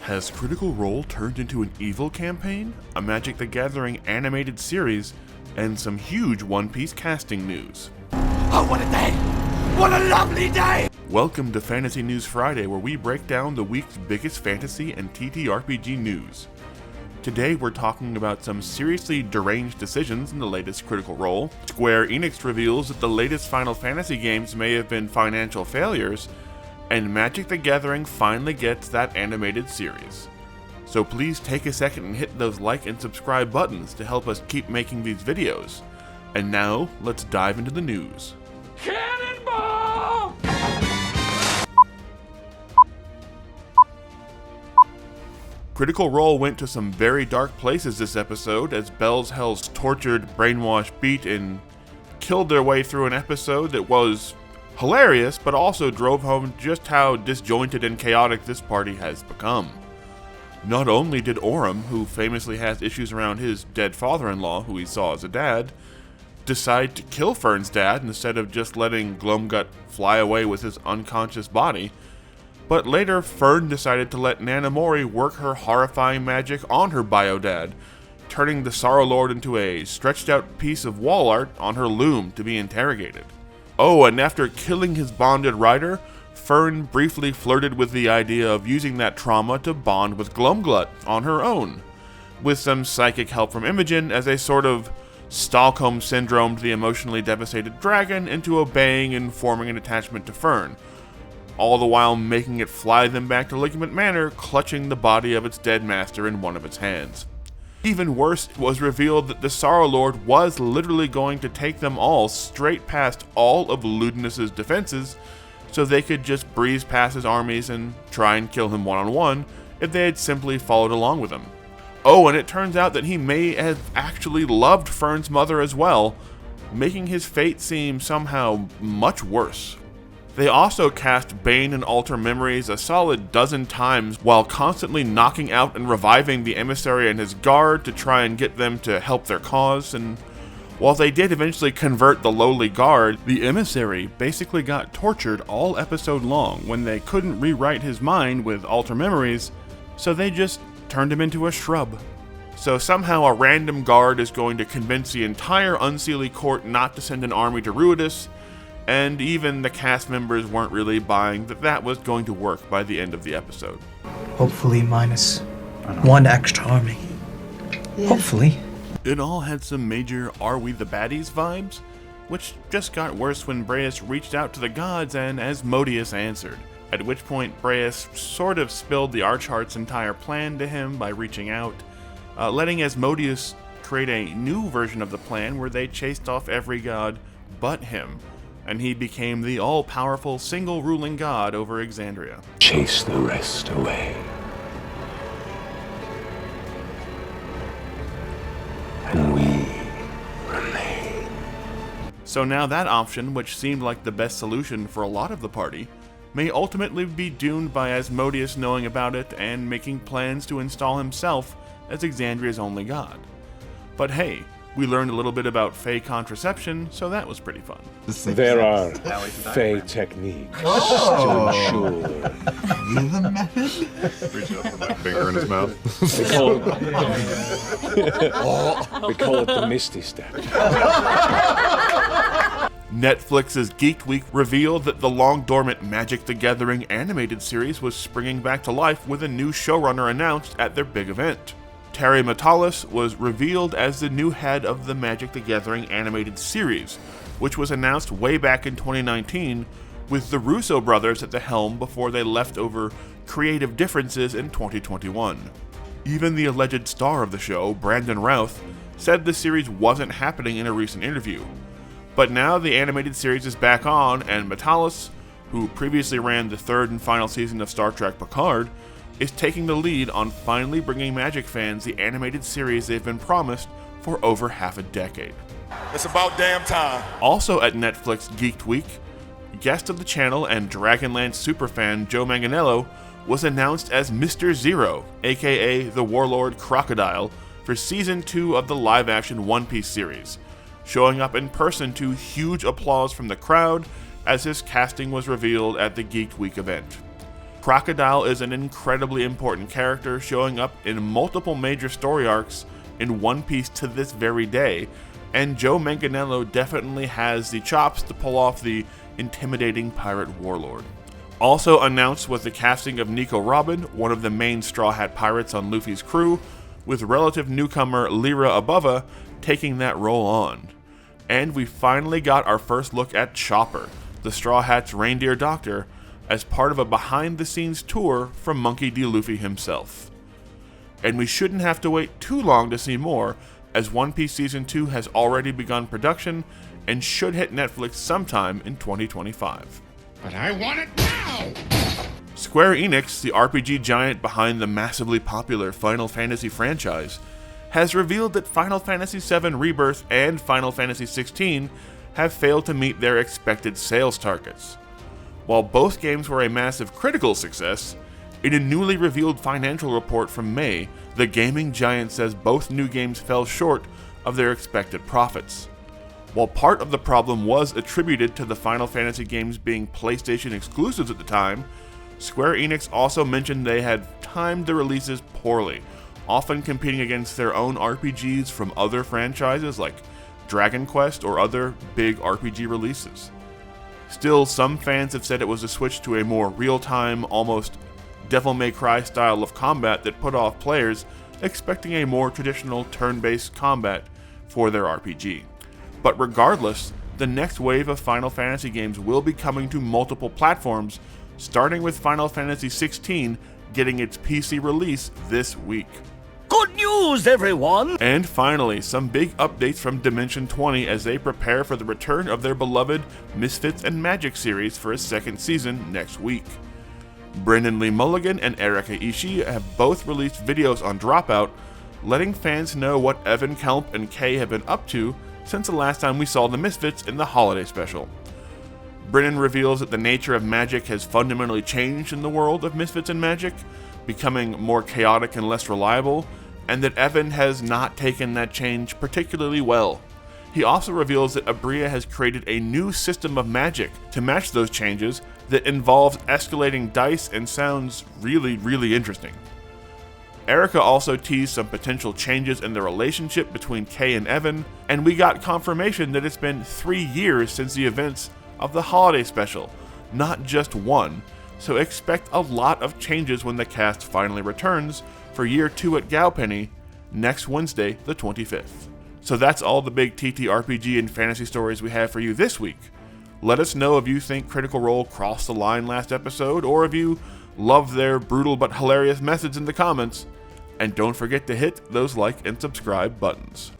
Has Critical Role turned into an evil campaign, a Magic the Gathering animated series, and some huge One Piece casting news? Oh, what a day! What a lovely day! Welcome to Fantasy News Friday, where we break down the week's biggest fantasy and TTRPG news. Today we're talking about some seriously deranged decisions in the latest Critical Role. Square Enix reveals that the latest Final Fantasy games may have been financial failures, and Magic the Gathering finally gets that animated series. So please take a second and hit those like and subscribe buttons to help us keep making these videos. And now, let's dive into the news. Cannonball! Critical Role went to some very dark places this episode as Bells Hell's tortured, brainwashed, beat, and killed their way through an episode that was hilarious, but also drove home just how disjointed and chaotic this party has become. Not only did Orem, who famously has issues around his dead father-in-law, who he saw as a dad, decide to kill Fern's dad instead of just letting Glumgut fly away with his unconscious body, but later Fern decided to let Nanamori work her horrifying magic on her bio-dad, turning the Sorrow Lord into a stretched-out piece of wall art on her loom to be interrogated. Oh, and after killing his bonded rider, Fern briefly flirted with the idea of using that trauma to bond with Glumgut on her own, with some psychic help from Imogen as a sort of Stockholm syndromed the emotionally devastated dragon into obeying and forming an attachment to Fern, all the while making it fly them back to Ligament Manor, clutching the body of its dead master in one of its hands. Even worse, it was revealed that the Sorrow Lord was literally going to take them all straight past all of Ludinus's defenses, so they could just breeze past his armies and try and kill him one-on-one if they had simply followed along with him. Oh, and it turns out that he may have actually loved Fern's mother as well, making his fate seem somehow much worse. They also cast Bane and Alter Memories a solid dozen times while constantly knocking out and reviving the emissary and his guard to try and get them to help their cause, and while they did eventually convert the lowly guard, the emissary basically got tortured all episode long when they couldn't rewrite his mind with Alter Memories, so they just turned him into a shrub. So somehow a random guard is going to convince the entire Unseelie court not to send an army to Ruidus, and even the cast members weren't really buying that that was going to work by the end of the episode. Hopefully minus one extra army. Yeah. Hopefully. It all had some major Are We the Baddies vibes, which just got worse when Breus reached out to the gods and Asmodeus answered, at which point Breus sort of spilled the Archheart's entire plan to him by reaching out, letting Asmodeus create a new version of the plan where they chased off every god but him, and he became the all-powerful single ruling god over Exandria. Chase the rest away. And we remain. So now that option, which seemed like the best solution for a lot of the party, may ultimately be doomed by Asmodeus knowing about it and making plans to install himself as Exandria's only god. But hey, we learned a little bit about Fey contraception, so that was pretty fun. There are Fey techniques to ensure. The method? Reaching up with that finger in his mouth. We call it the Misty Step. Netflix's Geek Week revealed that the long-dormant Magic the Gathering animated series was springing back to life with a new showrunner announced at their big event. Terry Matalas was revealed as the new head of the Magic the Gathering animated series, which was announced way back in 2019, with the Russo brothers at the helm before they left over creative differences in 2021. Even the alleged star of the show, Brandon Routh, said the series wasn't happening in a recent interview. But now the animated series is back on, and Matalas, who previously ran the third and final season of Star Trek Picard, is taking the lead on finally bringing Magic fans the animated series they've been promised for over half a decade. It's about damn time. Also at Netflix Geeked Week, guest of the channel and Dragonlance superfan Joe Manganiello was announced as Mr. Zero, aka the Warlord Crocodile, for Season 2 of the live-action One Piece series, showing up in person to huge applause from the crowd as his casting was revealed at the Geeked Week event. Crocodile is an incredibly important character, showing up in multiple major story arcs in One Piece to this very day, and Joe Manganiello definitely has the chops to pull off the intimidating pirate warlord. Also announced was the casting of Nico Robin, one of the main Straw Hat pirates on Luffy's crew, with relative newcomer Lyra Abova taking that role on. And we finally got our first look at Chopper, the Straw Hat's reindeer doctor, as part of a behind-the-scenes tour from Monkey D. Luffy himself. And we shouldn't have to wait too long to see more, as One Piece Season 2 has already begun production and should hit Netflix sometime in 2025. But I want it now! Square Enix, the RPG giant behind the massively popular Final Fantasy franchise, has revealed that Final Fantasy VII Rebirth and Final Fantasy XVI have failed to meet their expected sales targets. While both games were a massive critical success, in a newly revealed financial report from May, the gaming giant says both new games fell short of their expected profits. While part of the problem was attributed to the Final Fantasy games being PlayStation exclusives at the time, Square Enix also mentioned they had timed the releases poorly, often competing against their own RPGs from other franchises like Dragon Quest or other big RPG releases. Still, some fans have said it was a switch to a more real-time, almost Devil May Cry style of combat that put off players expecting a more traditional turn-based combat for their RPG. But regardless, the next wave of Final Fantasy games will be coming to multiple platforms, starting with Final Fantasy XVI getting its PC release this week. Good news, everyone! And finally, some big updates from Dimension 20 as they prepare for the return of their beloved Misfits and Magic series for a second season next week. Brendan Lee Mulligan and Erika Ishii have both released videos on Dropout, letting fans know what Evan Kelp and Kay have been up to since the last time we saw the Misfits in the holiday special. Brennan reveals that the nature of magic has fundamentally changed in the world of Misfits and Magic, becoming more chaotic and less reliable, and that Evan has not taken that change particularly well. He also reveals that Abria has created a new system of magic to match those changes that involves escalating dice and sounds really interesting. Erika also teased some potential changes in the relationship between Kay and Evan, and we got confirmation that it's been 3 years since the events of the holiday special, not just one, so expect a lot of changes when the cast finally returns for year 2 at Galpenny next Wednesday, the 25th. So that's all the big TTRPG and fantasy stories we have for you this week. Let us know if you think Critical Role crossed the line last episode, or if you love their brutal but hilarious methods in the comments, and don't forget to hit those like and subscribe buttons.